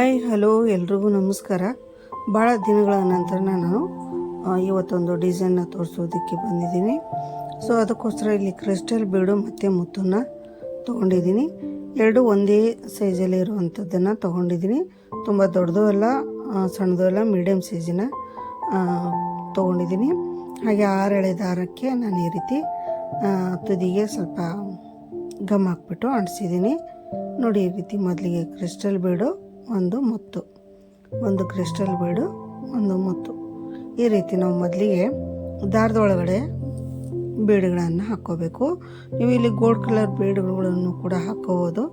Hi hello ಎಲ್ರಿಗೂ ನಮಸ್ಕಾರ. ಭಾಳ ದಿನಗಳ ನಂತರ ನಾನು ಇವತ್ತೊಂದು ಡಿಸೈನ್ನ ತೋರಿಸೋದಕ್ಕೆ ಬಂದಿದ್ದೀನಿ. ಸೊ ಅದಕ್ಕೋಸ್ಕರ ಇಲ್ಲಿ ಕ್ರಿಸ್ಟಲ್ ಬೀಡು ಮತ್ತು ಮುತ್ತನ್ನು ತೊಗೊಂಡಿದ್ದೀನಿ. ಎರಡು ಒಂದೇ ಸೈಜಲ್ಲಿ ಇರುವಂಥದ್ದನ್ನು ತೊಗೊಂಡಿದ್ದೀನಿ. ತುಂಬ ದೊಡ್ಡದು ಅಲ್ಲ ಸಣ್ಣದು ಅಲ್ಲ, ಮೀಡಿಯಮ್ ಸೈಜಿನ ತೊಗೊಂಡಿದ್ದೀನಿ. ಹಾಗೆ 6 ಎಳೆ ದಾರಕ್ಕೆ ನಾನು ಈ ರೀತಿ ತುದಿಗೆ ಸ್ವಲ್ಪ ಗಮ್ ಹಾಕ್ಬಿಟ್ಟು ಅಂಟಿಸಿದ್ದೀನಿ. ನೋಡಿ, ಈ ರೀತಿ ಮೊದಲಿಗೆ ಕ್ರಿಸ್ಟಲ್ ಬೀಡು, ಒಂದು ಮುತ್ತು, ಒಂದು ಕ್ರಿಸ್ಟಲ್ ಬೀಡು, ಒಂದು ಮುತ್ತು. ಈ ರೀತಿ ನಾವು ಮೊದಲಿಗೆ ದಾರದೊಳಗಡೆ ಬೀಡುಗಳನ್ನು ಹಾಕ್ಕೋಬೇಕು. ನೀವು ಇಲ್ಲಿ ಗೋಲ್ಡ್ ಕಲರ್ ಬೀಡುಗಳನ್ನು ಕೂಡ ಹಾಕ್ಕೋಬೋದು.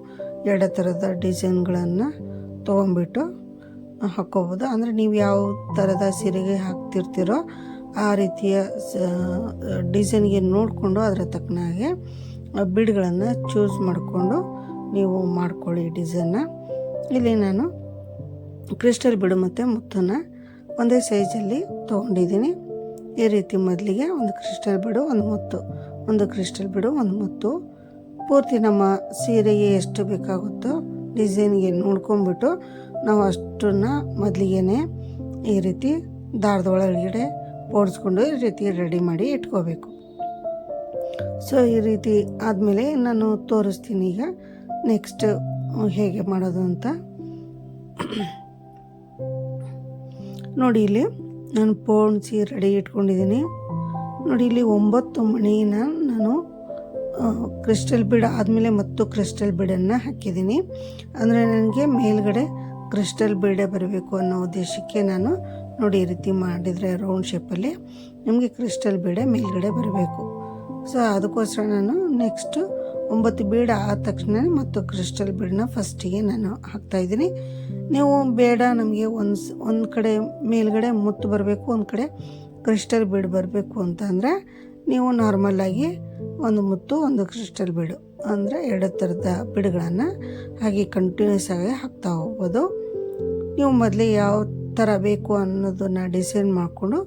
ಎರಡು ಥರದ ಡಿಸೈನ್ಗಳನ್ನು ತೊಗೊಂಡ್ಬಿಟ್ಟು ಹಾಕ್ಕೋಬೋದು. ಅಂದರೆ ನೀವು ಯಾವ ಥರದ ಸೀರೆಗೆ ಹಾಕ್ತಿರ್ತೀರೋ ಆ ರೀತಿಯ ಡಿಸೈನ್ಗೆ ನೋಡಿಕೊಂಡು ಅದರ ತಕ್ಕನಾಗೆ ಬೀಡುಗಳನ್ನು ಚೂಸ್ ಮಾಡಿಕೊಂಡು ನೀವು ಮಾಡ್ಕೊಳ್ಳಿ ಡಿಸೈನ್ನ. ಇಲ್ಲಿ ನಾನು ಕ್ರಿಸ್ಟಲ್ ಬೀಡು ಮತ್ತು ಮುತ್ತನ್ನು ಒಂದೇ ಸೈಜಲ್ಲಿ ತೊಗೊಂಡಿದ್ದೀನಿ. ಈ ರೀತಿ ಮೊದಲಿಗೆ ಒಂದು ಕ್ರಿಸ್ಟಲ್ ಬೀಡು, ಒಂದು ಮುತ್ತು, ಒಂದು ಕ್ರಿಸ್ಟಲ್ ಬೀಡು, ಒಂದು ಮುತ್ತು. ಪೂರ್ತಿ ನಮ್ಮ ಸೀರೆಗೆ ಎಷ್ಟು ಬೇಕಾಗುತ್ತೋ ಡಿಸೈನ್ಗೆ ನೋಡ್ಕೊಂಬಿಟ್ಟು ನಾವು ಅಷ್ಟನ್ನು ಮೊದಲಿಗೆ ಈ ರೀತಿ ದಾರದೊಳಗಡೆ ಪೋಡಿಸ್ಕೊಂಡು ಈ ರೀತಿ ರೆಡಿ ಮಾಡಿ ಇಟ್ಕೋಬೇಕು. ಸೊ ಈ ರೀತಿ ಆದಮೇಲೆ ನಾನು ತೋರಿಸ್ತೀನಿ ಈಗ ನೆಕ್ಸ್ಟ್ ಹೇಗೆ ಮಾಡೋದು ಅಂತ. ನೋಡಿ, ಇಲ್ಲಿ ನಾನು ಪೋಣಿಸಿ ರೆಡಿ ಇಟ್ಕೊಂಡಿದ್ದೀನಿ. ನೋಡಿ, ಇಲ್ಲಿ 9 ಮಣಿನ ನಾನು ಕ್ರಿಸ್ಟಲ್ ಬೀಡ್ ಆದಮೇಲೆ ಮತ್ತು ಕ್ರಿಸ್ಟಲ್ ಬೀಡನ್ನು ಹಾಕಿದ್ದೀನಿ. ಅಂದರೆ ನನಗೆ ಮೇಲ್ಗಡೆ ಕ್ರಿಸ್ಟಲ್ ಬೀಡೇ ಬರಬೇಕು ಅನ್ನೋ ಉದ್ದೇಶಕ್ಕೆ ನಾನು ನೋಡಿ ಈ ರೀತಿ ಮಾಡಿದರೆ ರೌಂಡ್ ಶೇಪಲ್ಲಿ ನಮಗೆ ಕ್ರಿಸ್ಟಲ್ ಬೀಡೆ ಮೇಲ್ಗಡೆ ಬರಬೇಕು. ಸೊ ಅದಕ್ಕೋಸ್ಕರ ನಾನು ನೆಕ್ಸ್ಟ್ 9 ಬೀಡ್ ಆದ ತಕ್ಷಣ ಮತ್ತು ಕ್ರಿಸ್ಟಲ್ ಬೀಡನ್ನ ಫಸ್ಟಿಗೆ ನಾನು ಹಾಕ್ತಾಯಿದ್ದೀನಿ. ನೀವು ಬೇಡ ನಮಗೆ ಒಂದು ಕಡೆ ಮೇಲ್ಗಡೆ ಮುತ್ತು ಬರಬೇಕು, ಒಂದು ಕಡೆ ಕ್ರಿಸ್ಟಲ್ ಬೀಡ್ ಬರಬೇಕು ಅಂತ ಅಂದರೆ ನೀವು ನಾರ್ಮಲಾಗಿ ಒಂದು ಮುತ್ತು, ಒಂದು ಕ್ರಿಸ್ಟಲ್ ಬೀಡು, ಅಂದರೆ 2 ಥರದ ಬೀಡುಗಳನ್ನು ಹಾಗೆ ಕಂಟಿನ್ಯೂಸ್ ಆಗಿ ಹಾಕ್ತಾ ಹೋಗ್ಬೋದು. ನೀವು ಮೊದಲೇ ಯಾವ ಥರ ಬೇಕು ಅನ್ನೋದನ್ನು ಡಿಸೈನ್ ಮಾಡಿಕೊಂಡು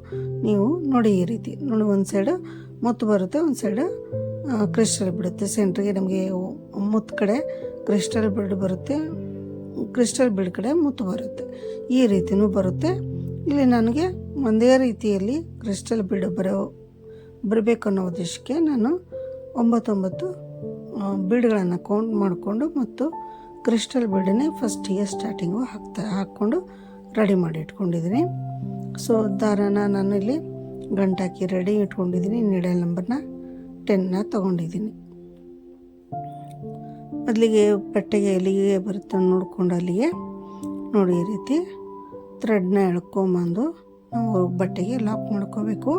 ನೀವು ನೋಡಿ ಈ ರೀತಿ ನೋಡಿ, ಒಂದು ಸೈಡು ಮುತ್ತು ಬರುತ್ತೆ, ಒಂದು ಸೈಡು ಕ್ರಿಸ್ಟಲ್ ಬಿಡುತ್ತೆ. ಸೆಂಟ್ರಿಗೆ ನಮಗೆ ಮುತ್ತು ಕಡೆ ಕ್ರಿಸ್ಟಲ್ ಬೀಡ್ ಬರುತ್ತೆ, ಕ್ರಿಸ್ಟಲ್ ಬೀಡ್ ಕಡೆ ಮುತ್ತು ಬರುತ್ತೆ. ಈ ರೀತಿಯೂ ಬರುತ್ತೆ. ಇಲ್ಲಿ ನನಗೆ ಒಂದೇ ರೀತಿಯಲ್ಲಿ ಕ್ರಿಸ್ಟಲ್ ಬೀಡ್ ಬರಬೇಕು ಅನ್ನೋ ಉದ್ದೇಶಕ್ಕೆ ನಾನು 9 ಬೀಡ್ಗಳನ್ನು ಕೌಂಟ್ ಮಾಡಿಕೊಂಡು ಮತ್ತು ಕ್ರಿಸ್ಟಲ್ ಬೀಡನ್ನೇ ಫಸ್ಟಿಗೆ ಸ್ಟಾರ್ಟಿಂಗು ಹಾಕ್ಕೊಂಡು ರೆಡಿ ಮಾಡಿ ಇಟ್ಕೊಂಡಿದ್ದೀನಿ. ಸೊ ದಾರನ ನಾನು ಇಲ್ಲಿ ಗಂಟಾಕಿ ರೆಡಿ ಇಟ್ಕೊಂಡಿದ್ದೀನಿ. ನೀಡಲ್ ನಂಬರ್ನ 10ನ ತೊಗೊಂಡಿದ್ದೀನಿ. ಮೊದಲಿಗೆ ಪಟ್ಟೆಗೆ ಎಲ್ಲಿಗೆ ಬರುತ್ತೆ ನೋಡ್ಕೊಂಡು ಅಲ್ಲಿಗೆ ನೋಡಿ ಈ ರೀತಿ ಥ್ರೆಡ್ನ ಎಳ್ಕೊಂಬಂದು ನಾವು ಬಟ್ಟೆಗೆ ಲಾಕ್ ಮಾಡ್ಕೋಬೇಕು.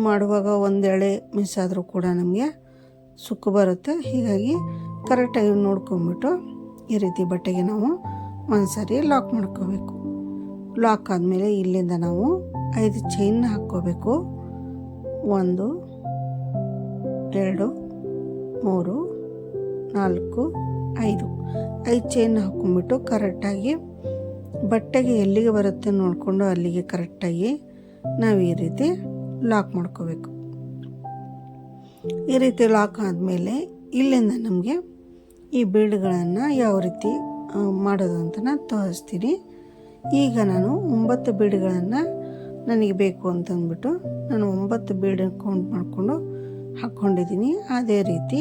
ಮಾಡುವಾಗ ಒಂದು ಎಳೆ ಮಿಸ್ ಆದರೂ ಕೂಡ ನಮಗೆ ಸುಕ್ಕು ಬರುತ್ತೆ. ಹೀಗಾಗಿ ಕರೆಕ್ಟಾಗಿ ನೋಡ್ಕೊಂಬಿಟ್ಟು ಈ ರೀತಿ ಬಟ್ಟೆಗೆ ನಾವು ಒಂದು ಸಾರಿ ಲಾಕ್ ಮಾಡ್ಕೋಬೇಕು. ಲಾಕ್ ಆದಮೇಲೆ ಇಲ್ಲಿಂದ ನಾವು 5 ಚೈನ್ನ ಹಾಕ್ಕೋಬೇಕು. 1 2 3 4 5 ಚೈನ್ ಹಾಕ್ಕೊಂಬಿಟ್ಟು ಕರೆಕ್ಟಾಗಿ ಬಟ್ಟೆಗೆ ಎಲ್ಲಿಗೆ ಬರುತ್ತೆ ನೋಡಿಕೊಂಡು ಅಲ್ಲಿಗೆ ಕರೆಕ್ಟಾಗಿ ನಾವು ಈ ರೀತಿ ಲಾಕ್ ಮಾಡ್ಕೋಬೇಕು. ಈ ರೀತಿ ಲಾಕ್ ಆದಮೇಲೆ ಇಲ್ಲಿಂದ ನಮಗೆ ಈ ಬೀಡ್ಗಳನ್ನು ಯಾವ ರೀತಿ ಮಾಡೋದು ಅಂತ ನಾನು ತೋರಿಸ್ತೀನಿ. ಈಗ ನಾನು 9 ಬೀಡ್ಗಳನ್ನು ನನಗೆ ಬೇಕು ಅಂತಂದ್ಬಿಟ್ಟು ನಾನು 9 ಬೀಡ್ ಕೌಂಟ್ ಮಾಡಿಕೊಂಡು ಹಾಕ್ಕೊಂಡಿದ್ದೀನಿ. ಅದೇ ರೀತಿ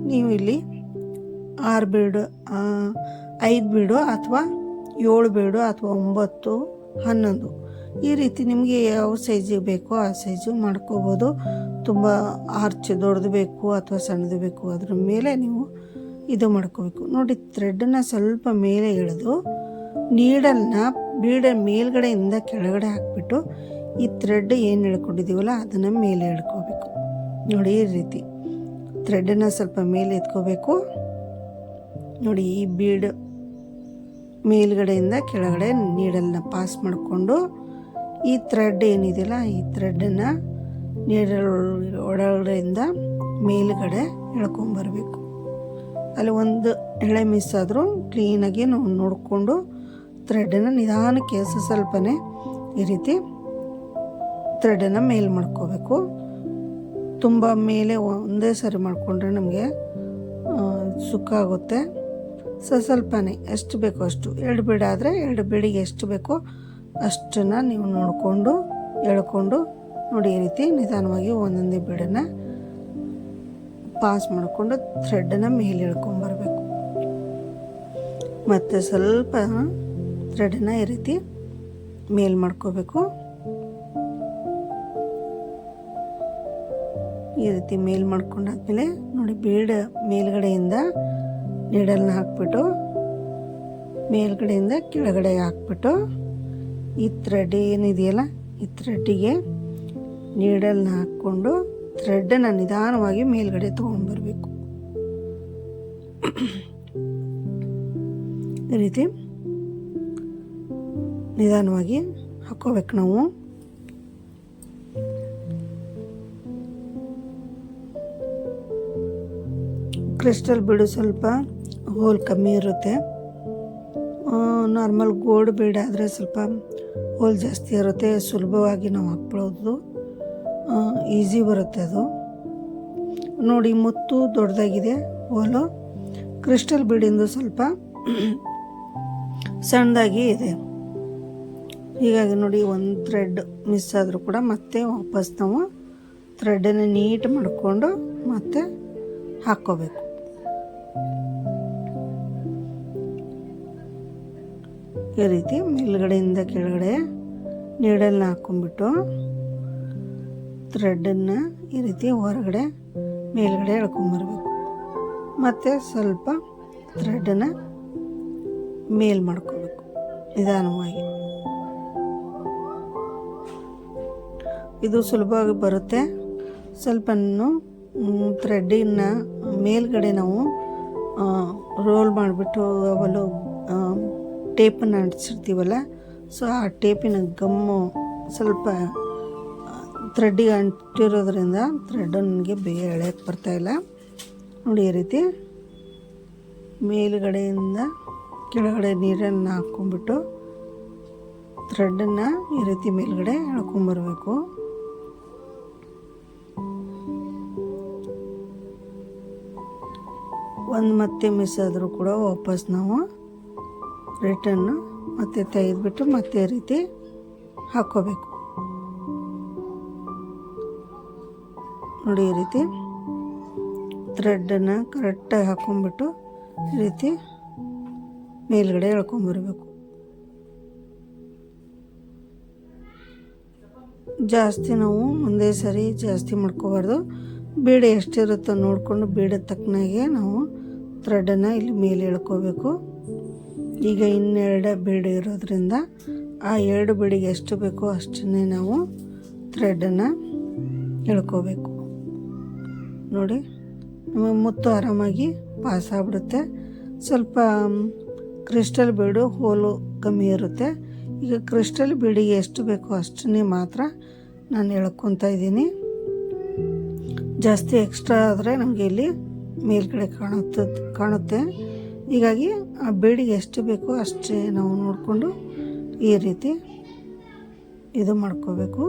ನೀವು ಇಲ್ಲಿ 6 ಬೀಡು, 5 ಬೀಡು ಅಥವಾ 7 ಬೀಡು ಅಥವಾ 9, 11 ಈ ರೀತಿ ನಿಮಗೆ ಯಾವ ಸೈಜಿಗೆ ಬೇಕೋ ಆ ಸೈಜು ಮಾಡ್ಕೋಬೋದು. ತುಂಬ ಆರ್ಚ್ ದೊಡ್ಡದು ಬೇಕು ಅಥವಾ ಸಣ್ಣದು ಬೇಕು ಅದ್ರ ಮೇಲೆ ನೀವು ಇದು ಮಾಡ್ಕೋಬೇಕು. ನೋಡಿ, ಥ್ರೆಡ್ಡನ್ನು ಸ್ವಲ್ಪ ಮೇಲೆ ಎಳೆದು ನೀಡಲ್ನ ಬೀಡ ಮೇಲ್ಗಡೆಯಿಂದ ಕೆಳಗಡೆ ಹಾಕಿಬಿಟ್ಟು ಈ ಥ್ರೆಡ್ ಏನು ಎಳ್ಕೊಂಡಿದ್ದೀವಲ್ಲ ಅದನ್ನು ಮೇಲೆ ಎಳ್ಕೋಬೇಕು. ನೋಡಿ, ಈ ರೀತಿ ಥ್ರೆಡ್ಡನ್ನು ಸ್ವಲ್ಪ ಮೇಲೆ ಎತ್ಕೋಬೇಕು. ನೋಡಿ, ಈ ಬೀಡ್ ಮೇಲ್ಗಡೆಯಿಂದ ಕೆಳಗಡೆ ನೀಡಲ್ನ ಪಾಸ್ ಮಾಡಿಕೊಂಡು ಈ ಥ್ರೆಡ್ ಏನಿದೆಯಲ್ಲ ಈ ಥ್ರೆಡ್ಡನ್ನು ನೀಡಲ್ ಒಳಗಡೆಯಿಂದ ಮೇಲ್ಗಡೆ ಎಳ್ಕೊಂಬರ್ಬೇಕು. ಅಲ್ಲಿ ಒಂದು ಎಳೆ ಮಿಸ್ ಆದರೂ ಕ್ಲೀನಾಗಿ ನಾವು ನೋಡಿಕೊಂಡು ಥ್ರೆಡನ್ನು ನಿಧಾನಕ್ಕೆ ಸ್ವಲ್ಪನೇ ಈ ರೀತಿ ಥ್ರೆಡನ್ನು ಮೇಲೆ ಮಾಡ್ಕೋಬೇಕು. ತುಂಬ ಮೇಲೆ ಒಂದೇ ಸರಿ ಮಾಡಿಕೊಂಡ್ರೆ ನಮಗೆ ಸುಕ್ಕಾಗುತ್ತೆ. ಸ್ವಲ್ಪನೇ ಎಷ್ಟು ಬೇಕೋ ಅಷ್ಟು, 2 ಬೀಡ್ ಆದರೆ 2 ಬೀಡಿಗೆ ಎಷ್ಟು ಬೇಕೋ ಅಷ್ಟನ್ನು ನೀವು ನೋಡಿಕೊಂಡು ಎಳ್ಕೊಂಡು ನೋಡಿ. ಈ ರೀತಿ ನಿಧಾನವಾಗಿ ಒಂದೊಂದೇ ಬೀಡನ್ನು ಪಾಸ್ ಮಾಡಿಕೊಂಡು ಥ್ರೆಡನ್ನು ಮೇಲೆ ಎಳ್ಕೊಂಬರ್ಬೇಕು. ಮತ್ತು ಸ್ವಲ್ಪ ಥ್ರೆಡನ್ನು ಈ ರೀತಿ ಮೇಲ್ ಮಾಡ್ಕೋಬೇಕು. ಈ ರೀತಿ ಮೇಲ್ ಮಾಡ್ಕೊಂಡಾದ್ಮೇಲೆ ನೋಡಿ, ಬೀಡ್ ಮೇಲ್ಗಡೆಯಿಂದ ನೀಡಲ್ನ ಹಾಕ್ಬಿಟ್ಟು ಮೇಲ್ಗಡೆಯಿಂದ ಕೆಳಗಡೆ ಹಾಕ್ಬಿಟ್ಟು ಈ ಥ್ರೆಡ್ ಏನಿದೆಯಲ್ಲ, ಈ ಥ್ರೆಡ್ಡಿಗೆ ನೀಡಲ್ನ ಹಾಕ್ಕೊಂಡು ಥ್ರೆಡ್ಡನ್ನು ನಿಧಾನವಾಗಿ ಮೇಲ್ಗಡೆ ತೊಗೊಂಡ್ಬರ್ಬೇಕು. ಈ ರೀತಿ ನಿಧಾನವಾಗಿ ಹಾಕೋಬೇಕು ನಾವು. ಕ್ರಿಸ್ಟಲ್ ಬೀಡು ಸ್ವಲ್ಪ ಹೋಲ್ ಕಮ್ಮಿ ಇರುತ್ತೆ. ನಾರ್ಮಲ್ ಗೋಲ್ಡ್ ಬೀಡ್ ಆದರೆ ಸ್ವಲ್ಪ ಹೋಲ್ ಜಾಸ್ತಿ ಇರುತ್ತೆ, ಸುಲಭವಾಗಿ ನಾವು ಹಾಕ್ಕೊಳ್ಳೋದು, ಈಸಿ ಬರುತ್ತೆ ಅದು. ನೋಡಿ, ಮುತ್ತು ದೊಡ್ಡದಾಗಿದೆ ಹೋಲು, ಕ್ರಿಸ್ಟಲ್ ಬೀಡಿಂದು ಸ್ವಲ್ಪ ಸಣ್ಣದಾಗಿ ಇದೆ. ಹೀಗಾಗಿ ನೋಡಿ, ಒಂದು ಥ್ರೆಡ್ ಮಿಸ್ ಆದರೂ ಕೂಡ ಮತ್ತೆ ವಾಪಸ್ ನಾವು ಥ್ರೆಡನ್ನು ನೀಟ್ ಮಾಡಿಕೊಂಡು ಮತ್ತೆ ಹಾಕ್ಕೋಬೇಕು. ಈ ರೀತಿ ಮೇಲ್ಗಡೆಯಿಂದ ಕೆಳಗಡೆ ನೀಡಲ್ನ ಹಾಕ್ಕೊಂಡ್ಬಿಟ್ಟು ಥ್ರೆಡನ್ನು ಈ ರೀತಿ ಹೊರಗಡೆ ಮೇಲ್ಗಡೆ ಎಳ್ಕೊಂಬರ್ಬೇಕು. ಮತ್ತು ಸ್ವಲ್ಪ ಥ್ರೆಡನ್ನು ಮೇಲ್ ಮಾಡ್ಕೋಬೇಕು ನಿಧಾನವಾಗಿ. ಇದು ಸುಲಭವಾಗಿ ಬರುತ್ತೆ. ಸ್ವಲ್ಪ ಥ್ರೆಡ್ಡಿನ ಮೇಲ್ಗಡೆ ನಾವು ರೋಲ್ ಮಾಡಿಬಿಟ್ಟು ಅವಲು ಟೇಪನ್ನು ಅಂಟಿಸಿರ್ತೀವಲ್ಲ, ಸೊ ಆ ಟೇಪಿನ ಗಮ್ಮು ಸ್ವಲ್ಪ ಥ್ರೆಡ್ಡಿಗೆ ಅಂಟಿರೋದ್ರಿಂದ ಥ್ರೆಡ್ಡು ನನಗೆ ಬೇಗ ಎಳೆಯೋಕ್ಕೆ ಬರ್ತಾಯಿಲ್ಲ. ನೋಡಿ, ಈ ರೀತಿ ಮೇಲುಗಡೆಯಿಂದ ಕೆಳಗಡೆ ನೀರನ್ನು ಹಾಕ್ಕೊಂಡ್ಬಿಟ್ಟು ಥ್ರೆಡ್ಡನ್ನು ಈ ರೀತಿ ಮೇಲ್ಗಡೆ ಎಳ್ಕೊಂಬರ್ಬೇಕು. ಒಂದು ಮತ್ತೆ ಮಿಸ್ ಆದರೂ ಕೂಡ ವಾಪಸ್ ನಾವು ರಿಟರ್ನು ಮತ್ತೆ ತೆಗೆದುಬಿಟ್ಟು ಮತ್ತೆ ಈ ರೀತಿ ಹಾಕ್ಕೋಬೇಕು. ನೋಡಿ, ಈ ರೀತಿ ಥ್ರೆಡ್ಡನ್ನು ಕರೆಕ್ಟಾಗಿ ಹಾಕ್ಕೊಂಡ್ಬಿಟ್ಟು ಈ ರೀತಿ ಮೇಲ್ಗಡೆ ಎಳ್ಕೊಂಬರ್ಬೇಕು. ಜಾಸ್ತಿ ನಾವು ಒಂದೇ ಸರಿ ಜಾಸ್ತಿ ಮಾಡ್ಕೋಬಾರ್ದು. ಬೀಡೆ ಎಷ್ಟಿರುತ್ತೋ ನೋಡಿಕೊಂಡು ಬೀಡೆ ತಕ್ಕನಾಗೆ ನಾವು ಥ್ರೆಡನ್ನು ಇಲ್ಲಿ ಮೇಲೆ ಎಳ್ಕೋಬೇಕು. ಈಗ 2 ಬೀಡು ಇರೋದ್ರಿಂದ ಆ 2 ಬೀಡಿಗೆ ಎಷ್ಟು ಬೇಕೋ ಅಷ್ಟನ್ನೇ ನಾವು ಥ್ರೆಡನ್ನು ಎಳ್ಕೋಬೇಕು. ನೋಡಿ, ನಮಗೆ ಮುತ್ತು ಆರಾಮಾಗಿ ಪಾಸ್ ಆಗಿಬಿಡುತ್ತೆ. ಸ್ವಲ್ಪ ಕ್ರಿಸ್ಟಲ್ ಬೀಡು ಹೋಲು ಕಮ್ಮಿ ಇರುತ್ತೆ. ಈಗ ಕ್ರಿಸ್ಟಲ್ ಬೀಡಿಗೆ ಎಷ್ಟು ಬೇಕೋ ಅಷ್ಟನ್ನೇ ಮಾತ್ರ ನಾನು ಎಳ್ಕೊತಾ ಇದ್ದೀನಿ. ಜಾಸ್ತಿ ಎಕ್ಸ್ಟ್ರಾ ಆದರೆ ನಮಗೆ ಇಲ್ಲಿ ಮೇಲ್ಗಡೆ ಕಾಣುತ್ತೆ. ಹೀಗಾಗಿ ಆ ಬೀಡಿಗೆ ಎಷ್ಟು ಬೇಕೋ ಅಷ್ಟೇ ನಾವು ನೋಡಿಕೊಂಡು ಈ ರೀತಿ ಇದು ಮಾಡ್ಕೋಬೇಕು.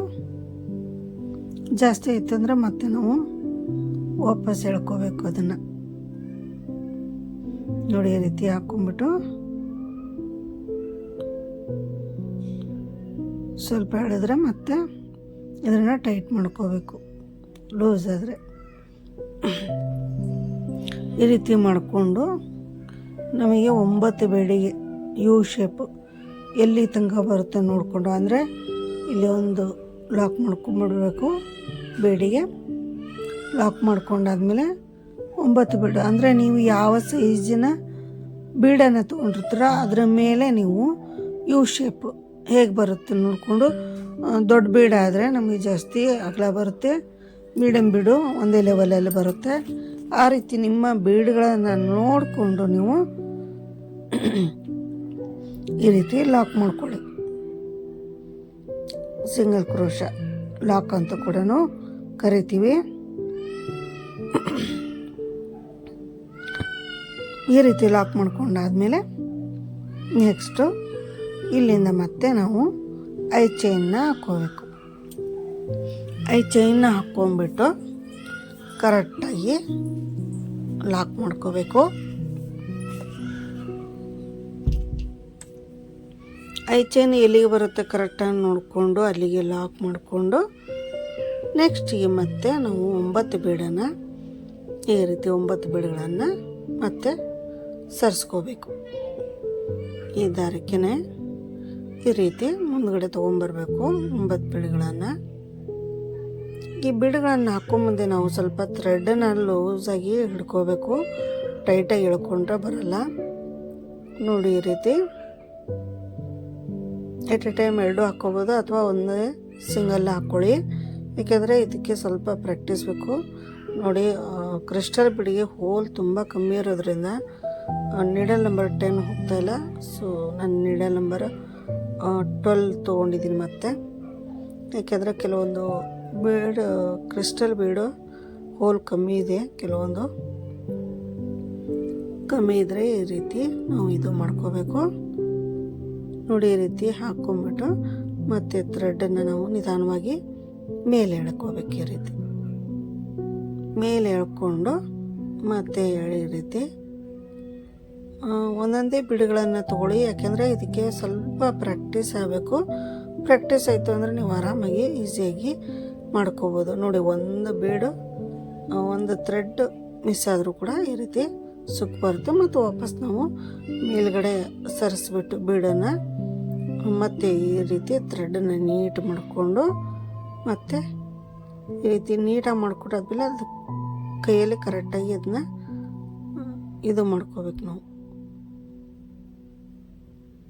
ಜಾಸ್ತಿ ಇತ್ತಂದರೆ ಮತ್ತೆ ನಾವು ವಾಪಸ್ ಎಳ್ಕೋಬೇಕು ಅದನ್ನು. ನೋಡಿ, ಈ ರೀತಿ ಹಾಕ್ಕೊಂಬಿಟ್ಟು ಸ್ವಲ್ಪ ಎಳೆದ್ರೆ ಮತ್ತೆ ಇದನ್ನು ಟೈಟ್ ಮಾಡ್ಕೋಬೇಕು, ಲೂಸ್ ಆದರೆ. ಈ ರೀತಿ ಮಾಡಿಕೊಂಡು ನಮಗೆ 9 ಬೇಡಿಗೆ ಯು ಶೇಪು ಎಲ್ಲಿ ತನಕ ಬರುತ್ತೆ ನೋಡಿಕೊಂಡು, ಅಂದರೆ ಇಲ್ಲಿ ಒಂದು ಲಾಕ್ ಮಾಡ್ಕೊಂಡ್ಬಿಡ್ಬೇಕು. ಬೇಡಿಗೆ ಲಾಕ್ ಮಾಡ್ಕೊಂಡಾದ್ಮೇಲೆ 9 ಬೀಡು, ಅಂದರೆ ನೀವು ಯಾವ ಸೈಜಿನ ಬೀಡನ್ನು ತೊಗೊಂಡಿರ್ತೀರ ಅದರ ಮೇಲೆ ನೀವು ಯು ಶೇಪ್ ಹೇಗೆ ಬರುತ್ತೆ ನೋಡಿಕೊಂಡು, ದೊಡ್ಡ ಬೀಡ ಆದರೆ ನಮಗೆ ಜಾಸ್ತಿ ಅಗಲ ಬರುತ್ತೆ, ಮೀಡಿಯಮ್ ಬೀಡು ಒಂದೇ ಲೆವೆಲಲ್ಲಿ ಬರುತ್ತೆ. ಆ ರೀತಿ ನಿಮ್ಮ ಬೀಡುಗಳನ್ನು ನೋಡಿಕೊಂಡು ನೀವು ಈ ರೀತಿ ಲಾಕ್ ಮಾಡ್ಕೊಳ್ಳಿ. ಸಿಂಗಲ್ ಕ್ರೋಶ ಲಾಕ್ ಅಂತ ಕೂಡ ಕರಿತೀವಿ. ಈ ರೀತಿ ಲಾಕ್ ಮಾಡ್ಕೊಂಡಾದ್ಮೇಲೆ ನೆಕ್ಸ್ಟು ಇಲ್ಲಿಂದ ಮತ್ತೆ ನಾವು ಐ ಚೈನ್ನ ಹಾಕ್ಕೋಬೇಕು. ಐ ಚೈನ್ನ ಹಾಕ್ಕೊಂಡ್ಬಿಟ್ಟು ಕರೆಕ್ಟಾಗಿ ಲಾಕ್ ಮಾಡ್ಕೋಬೇಕು. ಐ ಚೈನ್ ಎಲ್ಲಿಗೆ ಬರುತ್ತೆ ಕರೆಕ್ಟಾಗಿ ನೋಡಿಕೊಂಡು ಅಲ್ಲಿಗೆ ಲಾಕ್ ಮಾಡಿಕೊಂಡು ನೆಕ್ಸ್ಟಿಗೆ ಮತ್ತೆ ನಾವು 9 ಬೀಡನ್ನು ಈ ರೀತಿ 9 ಬೀಡುಗಳನ್ನು ಮತ್ತೆ ಸರಿಸ್ಕೋಬೇಕು. ಈ ದಾರಕ್ಕೆ ಈ ರೀತಿ ಮುಂದ್ಗಡೆ ತೊಗೊಂಬರ್ಬೇಕು 9 ಬೀಡುಗಳನ್ನು. ಈ ಬೀಡುಗಳನ್ನು ಹಾಕೊಂಬಂದೆ ನಾವು ಸ್ವಲ್ಪ ಥ್ರೆಡನ್ನು ಲೂಸಾಗಿ ಹಿಡ್ಕೋಬೇಕು, ಟೈಟಾಗಿ ಎಳ್ಕೊಂಡ್ರೆ ಬರಲ್ಲ. ನೋಡಿ ಈ ರೀತಿ ಎಟ್ ಎ ಟೈಮ್ 2 ಹಾಕ್ಕೋಬೋದು ಅಥವಾ ಒಂದೇ ಸಿಂಗಲ್ ಹಾಕ್ಕೊಳ್ಳಿ, ಏಕೆಂದರೆ ಇದಕ್ಕೆ ಸ್ವಲ್ಪ ಪ್ರಾಕ್ಟೀಸ್ ಬೇಕು. ನೋಡಿ ಕ್ರಿಸ್ಟಲ್ ಬೀಡಿಗೆ ಹೋಲ್ ತುಂಬ ಕಮ್ಮಿ ಇರೋದ್ರಿಂದ ನೀಡಲ್ ನಂಬರ್ 10 ಹೋಗ್ತಾಯಿಲ್ಲ. ಸೊ ನಾನು ನೀಡಲ್ ನಂಬರ್ 12 ತೊಗೊಂಡಿದ್ದೀನಿ ಮತ್ತೆ, ಏಕೆಂದರೆ ಕೆಲವೊಂದು ಕ್ರಿಸ್ಟಲ್ ಬೀಡು ಹೋಲ್ ಕಮ್ಮಿ ಇದೆ, ಕೆಲವೊಂದು ಕಮ್ಮಿ ಇದ್ದರೆ ಈ ರೀತಿ ನಾವು ಇದು ಮಾಡ್ಕೋಬೇಕು. ನೋಡಿ ಈ ರೀತಿ ಹಾಕ್ಕೊಂಬಿಟ್ಟು ಮತ್ತು ಥ್ರೆಡನ್ನು ನಾವು ನಿಧಾನವಾಗಿ ಮೇಲೆ ಎಳ್ಕೋಬೇಕು. ಈ ರೀತಿ ಮೇಲೆ ಎಳ್ಕೊಂಡು ಮತ್ತೆ ಈ ರೀತಿ ಒಂದೊಂದೇ ಬೀಡುಗಳನ್ನು ತೊಗೊಳ್ಳಿ, ಯಾಕೆಂದರೆ ಇದಕ್ಕೆ ಸ್ವಲ್ಪ ಪ್ರಾಕ್ಟೀಸ್ ಆಗಬೇಕು. ಪ್ರಾಕ್ಟೀಸ್ ಆಯಿತು ಅಂದರೆ ನೀವು ಆರಾಮಾಗಿ ಈಸಿಯಾಗಿ ಮಾಡ್ಕೋಬೋದು. ನೋಡಿ ಒಂದು ಬೀಡು ಒಂದು ಥ್ರೆಡ್ ಮಿಸ್ ಆದರೂ ಕೂಡ ಈ ರೀತಿ ಸುಕ್ ಬರುತ್ತೆ. ಮತ್ತು ವಾಪಸ್ ನಾವು ಮೇಲ್ಗಡೆ ಸರಿಸ್ಬಿಟ್ಟು ಬೀಡನ್ನು ಮತ್ತು ಈ ರೀತಿ ಥ್ರೆಡನ್ನು ನೀಟ್ ಮಾಡಿಕೊಂಡು ಮತ್ತು ಈ ರೀತಿ ನೀಟಾಗಿ ಮಾಡ್ಕೊಟ್ಟಾದ್ಮೇಲೆ ಅದು ಕೈಯಲ್ಲಿ ಕರೆಕ್ಟಾಗಿ ಅದನ್ನ ಇದು ಮಾಡ್ಕೋಬೇಕು ನಾವು.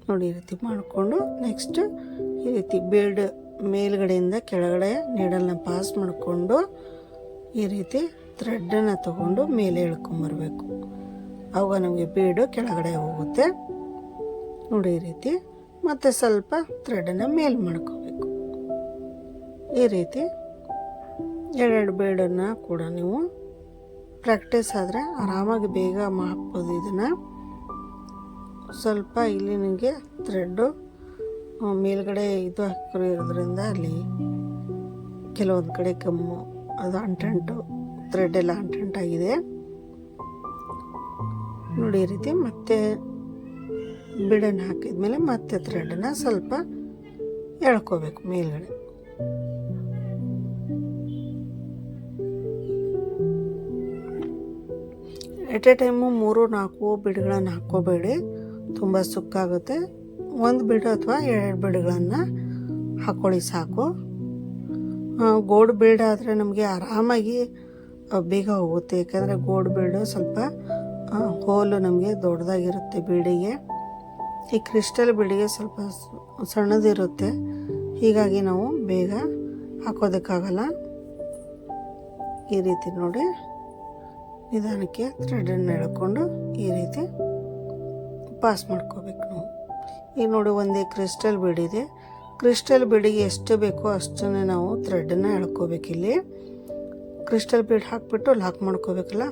ನೋಡಿ ಈ ರೀತಿ ಮಾಡಿಕೊಂಡು ನೆಕ್ಸ್ಟ್ ಈ ರೀತಿ ಬೀಡ್ ಮೇಲ್ಗಡೆಯಿಂದ ಕೆಳಗಡೆ ನೀಡಲ್ನ ಪಾಸ್ ಮಾಡಿಕೊಂಡು ಈ ರೀತಿ ಥ್ರೆಡನ್ನು ತಗೊಂಡು ಮೇಲೆ ಎಳ್ಕೊಂಬರ್ಬೇಕು. ಆವಾಗ ನಮಗೆ ಬೀಡು ಕೆಳಗಡೆ ಹೋಗುತ್ತೆ. ನೋಡಿ ಈ ರೀತಿ ಮತ್ತು ಸ್ವಲ್ಪ ಥ್ರೆಡನ್ನು ಮೇಲೆ ಮಾಡ್ಕೋಬೇಕು. ಈ ರೀತಿ 2 ಬೀಡನ್ನು ಕೂಡ ನೀವು ಪ್ರಾಕ್ಟೀಸ್ ಆದರೆ ಆರಾಮಾಗಿ ಬೇಗ ಮಾಡ್ಬೋದು. ಇದನ್ನು ಸ್ವಲ್ಪ ಇಲ್ಲಿ ನಿಮಗೆ ಥ್ರೆಡ್ಡು ಮೇಲ್ಗಡೆ ಇದು ಹಾಕಿರೋದ್ರಿಂದ ಅಲ್ಲಿ ಕೆಲವೊಂದು ಕಡೆ ಅದು ಅಂಟಂಟು ಥ್ರೆಡ್ ಎಲ್ಲ ಅಂಟಂಟಾಗಿದೆ. ನೋಡಿ ಈ ರೀತಿ ಮತ್ತೆ ಬೀಡನ್ನು ಹಾಕಿದ್ಮೇಲೆ ಮತ್ತೆ ಥ್ರೆಡನ್ನು ಸ್ವಲ್ಪ ಎಳ್ಕೋಬೇಕು ಮೇಲ್ಗಡೆ. ಎಟ್ ಎ ಟೈಮು 3-4 ಬೀಡುಗಳನ್ನು ಹಾಕ್ಕೋಬೇಡಿ, ತುಂಬ ಸುಕ್ಕಾಗುತ್ತೆ. 1 ಬೀಡು ಅಥವಾ 2 ಬೀಡುಗಳನ್ನು ಹಾಕ್ಕೊಳ್ಳಿ ಸಾಕು. ಗೋಲ್ಡ್ ಬೀಡ್ ಆದರೆ ನಮಗೆ ಆರಾಮಾಗಿ ಬೇಗ ಹೋಗುತ್ತೆ, ಯಾಕಂದರೆ ಗೋಲ್ಡ್ ಬೀಡು ಸ್ವಲ್ಪ ಹೋಲು ನಮಗೆ ದೊಡ್ಡದಾಗಿರುತ್ತೆ ಬೀಡಿಗೆ. ಈ ಕ್ರಿಸ್ಟಲ್ ಬೀಡಿಗೆ ಸ್ವಲ್ಪ ಸಣ್ಣದಿರುತ್ತೆ, ಹೀಗಾಗಿ ನಾವು ಬೇಗ ಹಾಕೋದಕ್ಕಾಗಲ್ಲ. ಈ ರೀತಿ ನೋಡಿ ನಿಧಾನಕ್ಕೆ ಥ್ರೆಡನ್ನು ಎಳ್ಕೊಂಡು ಈ ರೀತಿ ಪಾಸ್ ಮಾಡ್ಕೋಬೇಕು ನಾವು. ಈಗ ನೋಡಿ ಒಂದೇ ಕ್ರಿಸ್ಟಲ್ ಬೀಡಿದೆ, ಕ್ರಿಸ್ಟಲ್ ಬೀಡಿಗೆ ಎಷ್ಟು ಬೇಕೋ ಅಷ್ಟನ್ನೇ ನಾವು ಥ್ರೆಡನ್ನು ಎಳ್ಕೋಬೇಕಿಲ್ಲಿ. ಕ್ರಿಸ್ಟಲ್ ಬೀಡ್ ಹಾಕಿಬಿಟ್ಟು ಲಾಕ್ ಮಾಡ್ಕೋಬೇಕಲ್ಲ,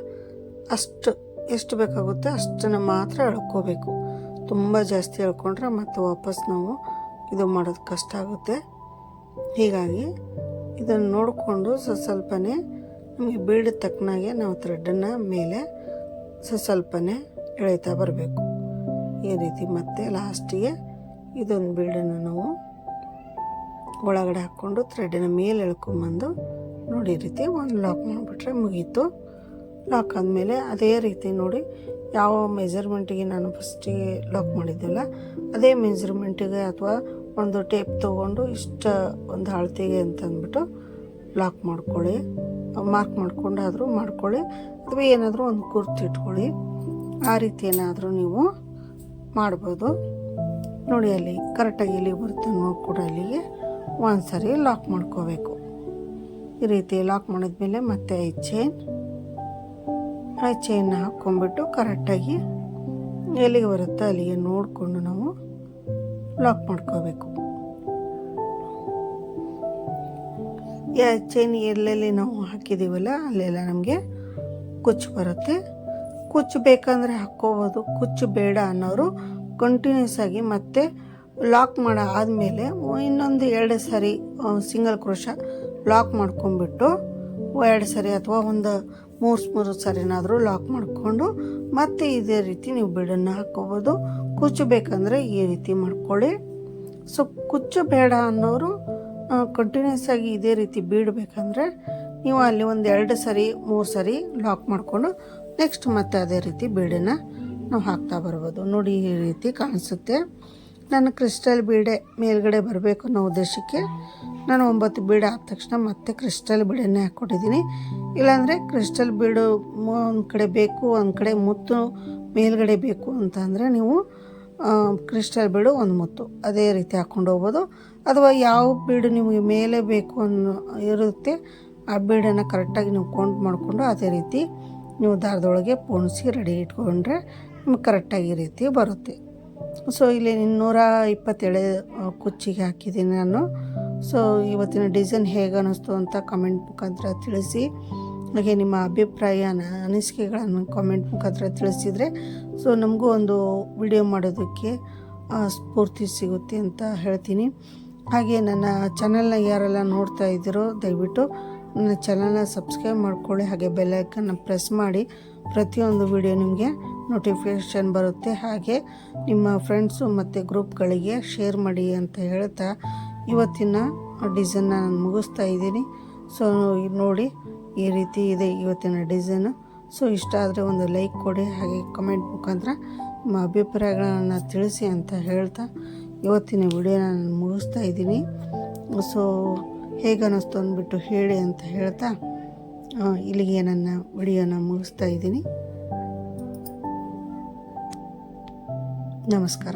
ಎಷ್ಟು ಬೇಕಾಗುತ್ತೆ ಅಷ್ಟನ್ನು ಮಾತ್ರ ಎಳ್ಕೋಬೇಕು. ತುಂಬ ಜಾಸ್ತಿ ಎಳ್ಕೊಂಡ್ರೆ ಮತ್ತು ವಾಪಸ್ ನಾವು ಇದು ಮಾಡೋದು ಕಷ್ಟ ಆಗುತ್ತೆ. ಹೀಗಾಗಿ ಇದನ್ನು ನೋಡಿಕೊಂಡು ಸ್ವಲ್ಪನೇ ನಮಗೆ ಬೀಡ್ ತಕ್ಕನಾಗೆ ನಾವು ಥ್ರೆಡನ್ನು ಮೇಲೆ ಸ್ವಲ್ಪನೇ ಎಳಿತಾ ಬರಬೇಕು. ಈ ರೀತಿ ಮತ್ತೆ ಲಾಸ್ಟಿಗೆ ಇದೊಂದು ಬೀಡನ್ನು ನಾವು ಒಳಗಡೆ ಹಾಕ್ಕೊಂಡು ಥ್ರೆಡ್ಡಿನ ಮೇಲೆ ಎಳ್ಕೊಂಬಂದು ನೋಡಿ ಈ ರೀತಿ ಒಂದು ಲಾಕ್ ಮಾಡಿಬಿಟ್ರೆ ಮುಗೀತು. ಲಾಕ್ ಆದಮೇಲೆ ಅದೇ ರೀತಿ ನೋಡಿ ಯಾವ ಮೆಜರ್ಮೆಂಟಿಗೆ ನಾನು ಫಸ್ಟಿಗೆ ಲಾಕ್ ಮಾಡಿದ್ದೆವಲ್ಲ ಅದೇ ಮೆಜರ್ಮೆಂಟಿಗೆ ಅಥವಾ ಒಂದು ಟೇಪ್ ತೊಗೊಂಡು ಇಷ್ಟು ಒಂದು ಅಳತೆಗೆ ಅಂತಂದ್ಬಿಟ್ಟು ಲಾಕ್ ಮಾಡ್ಕೊಳ್ಳಿ. ಮಾರ್ಕ್ ಮಾಡ್ಕೊಂಡಾದರೂ ಮಾಡ್ಕೊಳ್ಳಿ ಅಥವಾ ಏನಾದರೂ ಒಂದು ಗುರ್ತು ಇಟ್ಕೊಳ್ಳಿ. ಆ ರೀತಿ ಏನಾದರೂ ನೀವು ಮಾಡ್ಬೋದು. ನೋಡಿ ಅಲ್ಲಿ ಕರೆಕ್ಟಾಗಿ ಎಲ್ಲಿಗೆ ಬರುತ್ತೆ ನೋಡ್ಕೊಡು, ಅಲ್ಲಿಗೆ ಒಂದು ಸರಿ ಲಾಕ್ ಮಾಡ್ಕೋಬೇಕು. ಈ ರೀತಿ ಲಾಕ್ ಮಾಡಿದ್ಮೇಲೆ ಮತ್ತೆ ಐ ಚೈನ್ನ ಹಾಕ್ಕೊಂಡ್ಬಿಟ್ಟು ಕರೆಕ್ಟಾಗಿ ಎಲ್ಲಿಗೆ ಬರುತ್ತೆ ಅಲ್ಲಿಗೆ ನೋಡಿಕೊಂಡು ನಾವು ಲಾಕ್ ಮಾಡ್ಕೋಬೇಕು. ಈ ಚೈನ್ ಎಲ್ಲೆಲ್ಲಿ ನಾವು ಹಾಕಿದ್ದೀವಲ್ಲ ಅಲ್ಲೆಲ್ಲ ನಮಗೆ ಕುಚ್ಚು ಬರುತ್ತೆ. ಕುಚ್ಚು ಬೇಕಂದರೆ ಹಾಕ್ಕೋಬೋದು, ಕುಚ್ಚು ಬೇಡ ಅನ್ನೋರು ಕಂಟಿನ್ಯೂಸ್ ಆಗಿ ಮತ್ತೆ ಲಾಕ್ ಆದಮೇಲೆ ಇನ್ನೊಂದು 2 ಸರಿ ಸಿಂಗಲ್ ಕ್ರೋಶ ಲಾಕ್ ಮಾಡ್ಕೊಂಡ್ಬಿಟ್ಟು 2 ಸರಿ ಅಥವಾ ಒಂದು 3 ಸರಿನಾದರೂ ಲಾಕ್ ಮಾಡಿಕೊಂಡು ಮತ್ತೆ ಇದೇ ರೀತಿ ನೀವು ಬೀಡನ್ನು ಹಾಕ್ಕೋಬೋದು. ಕುಚ್ಚು ಬೇಕಂದರೆ ಈ ರೀತಿ ಮಾಡ್ಕೊಳ್ಳಿ. ಸೊ ಕುಚ್ಚು ಬೇಡ ಅನ್ನೋರು ಕಂಟಿನ್ಯೂಸ್ ಆಗಿ ಇದೇ ರೀತಿ ಬೀಡಬೇಕಂದ್ರೆ ನೀವು ಅಲ್ಲಿ ಒಂದು 2 ಸರಿ 3 ಸರಿ ಲಾಕ್ ಮಾಡಿಕೊಂಡು ನೆಕ್ಸ್ಟ್ ಮತ್ತೆ ಅದೇ ರೀತಿ ಬೀಡನ್ನು ನಾವು ಹಾಕ್ತಾ ಬರ್ಬೋದು. ನೋಡಿ ಈ ರೀತಿ ಕಾಣಿಸುತ್ತೆ. ನಾನು ಕ್ರಿಸ್ಟಲ್ ಬೀಡೆ ಮೇಲ್ಗಡೆ ಬರಬೇಕು ಅನ್ನೋ ಉದ್ದೇಶಕ್ಕೆ ನಾನು 9 ಬೀಡು ಆದ ತಕ್ಷಣ ಮತ್ತೆ ಕ್ರಿಸ್ಟಲ್ ಬೀಡನ್ನೇ ಹಾಕ್ಕೊಟ್ಟಿದ್ದೀನಿ. ಇಲ್ಲಾಂದರೆ ಕ್ರಿಸ್ಟಲ್ ಬೀಡು ಒಂದು ಕಡೆ ಬೇಕು, ಒಂದು ಕಡೆ ಮುತ್ತು ಮೇಲ್ಗಡೆ ಬೇಕು ಅಂತಂದರೆ ನೀವು ಕ್ರಿಸ್ಟಲ್ ಬೀಡು ಒಂದು ಮುತ್ತು ಅದೇ ರೀತಿ ಹಾಕ್ಕೊಂಡು ಹೋಗ್ಬೋದು. ಅಥವಾ ಯಾವ ಬೀಡು ನಿಮಗೆ ಮೇಲೆ ಬೇಕು ಅನ್ನೋ ಇರುತ್ತೆ ಆ ಬೀಡನ್ನು ಕರೆಕ್ಟಾಗಿ ನೀವು ಕೌಂಟ್ ಮಾಡಿಕೊಂಡು ಅದೇ ರೀತಿ ನೀವು ದಾರದೊಳಗೆ ಪೋಣಿಸಿ ರೆಡಿ ಇಟ್ಕೊಂಡ್ರೆ ನಿಮ್ಗೆ ಕರೆಕ್ಟಾಗಿ ಈ ರೀತಿ ಬರುತ್ತೆ. ಸೊ ಇಲ್ಲಿ 127 ಕುಚ್ಚಿಗೆ ಹಾಕಿದ್ದೀನಿ ನಾನು. ಸೊ ಇವತ್ತಿನ ಡಿಸೈನ್ ಹೇಗೆ ಅನ್ನಿಸ್ತು ಅಂತ ಕಮೆಂಟ್ ಮುಖಾಂತರ ತಿಳಿಸಿ. ಹಾಗೆ ನಿಮ್ಮ ಅಭಿಪ್ರಾಯನ ಅನಿಸಿಕೆಗಳನ್ನು ಕಾಮೆಂಟ್ ಮುಖಾಂತರ ತಿಳಿಸಿದರೆ ಸೊ ನಮಗೂ ಒಂದು ವಿಡಿಯೋ ಮಾಡೋದಕ್ಕೆ ಸ್ಫೂರ್ತಿ ಸಿಗುತ್ತೆ ಅಂತ ಹೇಳ್ತೀನಿ. ಹಾಗೆ ನನ್ನ ಚಾನಲ್ನ ಯಾರೆಲ್ಲ ನೋಡ್ತಾ ಇದ್ದೀರೋ ದಯವಿಟ್ಟು ನನ್ನ ಚಾನಲ್ನ ಸಬ್ಸ್ಕ್ರೈಬ್ ಮಾಡ್ಕೊಳ್ಳಿ. ಹಾಗೆ ಬೆಲ್ ಐಕನ್ನ ಪ್ರೆಸ್ ಮಾಡಿ, ಪ್ರತಿಯೊಂದು ವಿಡಿಯೋ ನಿಮಗೆ ನೋಟಿಫಿಕೇಷನ್ ಬರುತ್ತೆ. ಹಾಗೆ ನಿಮ್ಮ ಫ್ರೆಂಡ್ಸು ಮತ್ತು ಗ್ರೂಪ್ಗಳಿಗೆ ಶೇರ್ ಮಾಡಿ ಅಂತ ಹೇಳ್ತಾ ಇವತ್ತಿನ ಡಿಸೈನ್ನ ನಾನು ಮುಗಿಸ್ತಾ ಇದ್ದೀನಿ. ಸೊ ನೋಡಿ ಈ ರೀತಿ ಇದೆ ಇವತ್ತಿನ ಡಿಸೈನು. ಸೊ ಇಷ್ಟ ಆದರೆ ಒಂದು ಲೈಕ್ ಕೊಡಿ, ಹಾಗೆ ಕಮೆಂಟ್ ಮುಖಾಂತರ ನಿಮ್ಮ ಅಭಿಪ್ರಾಯಗಳನ್ನು ತಿಳಿಸಿ ಅಂತ ಹೇಳ್ತಾ ಇವತ್ತಿನ ವಿಡಿಯೋನ ನಾನು ಮುಗಿಸ್ತಾ ಇದ್ದೀನಿ. ಸೊ ಹೇಗೆ ಅನ್ನಿಸ್ತು ಅಂದ್ಬಿಟ್ಟು ಹೇಳಿ ಅಂತ ಹೇಳ್ತಾ ಇಲ್ಲಿಗೆ ನನ್ನ ವಿಡಿಯೋನ ಮುಗಿಸ್ತಾ ಇದ್ದೀನಿ. ನಮಸ್ಕಾರ.